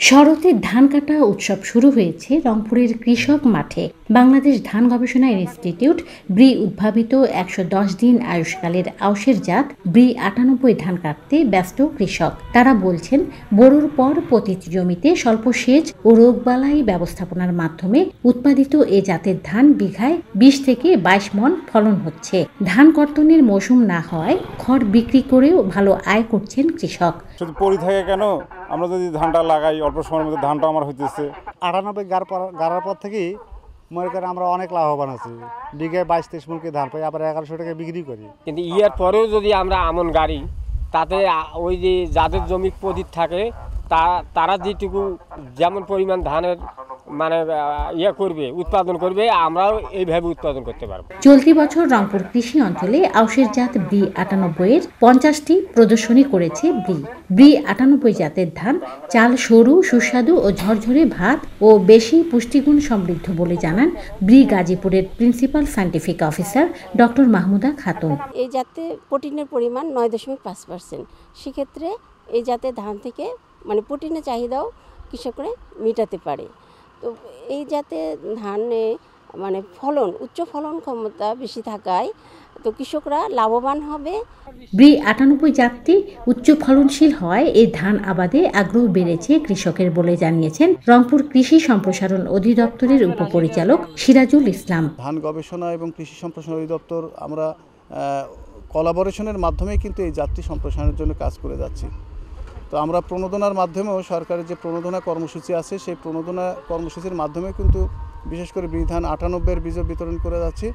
শরতের ধান কাটা উৎসব শুরু হয়েছে রংপুরের কৃষক মাঠে। বাংলাদেশ ধান গবেষণা ইনস্টিটিউট ব্রি উদ্ভাবিত ১১০ দিন আয়ুষ্কালের আউশের জাত ব্রি ৯৮ ধান কাটতে ব্যস্ত কৃষক। তারা বলছেন, বোরোর পর প্রতিটি জমিতে স্বল্প সেচ ও রোগবালাই ব্যবস্থাপনার মাধ্যমে উৎপাদিত এ জাতের ধান বিঘায় ২০ থেকে ২২ মণ ফলন হচ্ছে। ধান কর্তনের মৌসুম না হওয়ায় খড় বিক্রি করেও ভালো আয় করছেন কৃষক। শুধু পড়ে থাকে কেন, আমরা যদি ধানটা লাগাই অল্প সময়ের মধ্যে ধানটা আমার হইতেছে। ৯৮ গাড়ার পর থেকেই মনে করেন আমরা অনেক লাভবান আছি। বিঘায় ২২-২৩ মণ করে ধান পাই, আবার ১১০০ টাকা বিক্রি করি। কিন্তু ইয়ার পরেও যদি আমরা আমন গাড়ি, তাতে ওই যে যাদের জমি পদিত থাকে তারা যেটুকু যেমন পরিমাণ ধানের মানে করবে, উৎপাদন করবে, আমরাও এইভাবে উৎপাদন করতে পারবো। চলতি বছর রংপুর কৃষি অঞ্চলে আউশের জাত ব্রি ৯৮-এর ৫০টি প্রদর্শনী করেছে ব্রি ৯৮ জাতের ধান চাল সরু, সুস্বাদু ও ঝরঝরে ভাত ও বেশি পুষ্টিগুণ সমৃদ্ধ বলে জানান ব্রি গাজীপুরের principal scientific officer doctor Mahmuda Khatun. এই জাতে প্রোটিনের পরিমাণ ৯.৫%। সেক্ষেত্রে এই জাতের ধান থেকে মানে প্রোটিনের চাহিদাও কৃষকরা মেটাতে পারে। তো এই জাতের ধানে মানে ফলন, উচ্চ ফলন ক্ষমতা বেশি থাকায় তো কৃষকরা লাভবান হবে। ব্রি ৯৮ জাতটি উচ্চ ফলনশীল হওয়ায় এই ধান আবাদে আগ্রহ বেড়েছে কৃষকের বলে জানিয়েছেন রংপুর কৃষি সম্প্রসারণ অধিদপ্তরের উপপরিচালক সিরাজুল ইসলাম। ধান গবেষণা এবং কৃষি সম্প্রসারণ অধিদপ্তর আমরা কোলাবোরেশনের মাধ্যমে কিন্তু এই জাতটি সম্প্রসারণের জন্য কাজ করে যাচ্ছি। তো আমরা প্রণোদনার মাধ্যমেও সরকারের যে প্রণোদনা কর্মসূচি আছে সেই প্রণোদনা কর্মসূচির মাধ্যমে কিন্তু বিশেষ করে ব্রি ধান ৯৮-এর বীজ বিতরণ করে যাচ্ছি।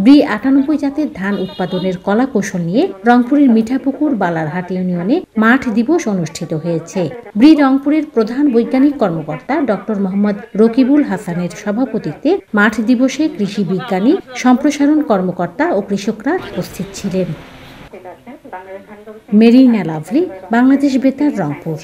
ব্রি ৯৮ জাতের ধান উৎপাদনের কলা কৌশল নিয়ে রংপুরের মিঠাপুকুর বালারহাট ইউনিয়নে মাঠ দিবস অনুষ্ঠিত হয়েছে। ব্রি রংপুরের প্রধান বৈজ্ঞানিক কর্মকর্তা ডক্টর মোহাম্মদ রকিবুল হাসানের সভাপতিত্বে মাঠ দিবসে কৃষি বিজ্ঞানী, সম্প্রসারণ কর্মকর্তা ও কৃষকরা উপস্থিত ছিলেন। মেরিনা লাভলি, বাংলাদেশ বেতার, রংপুর।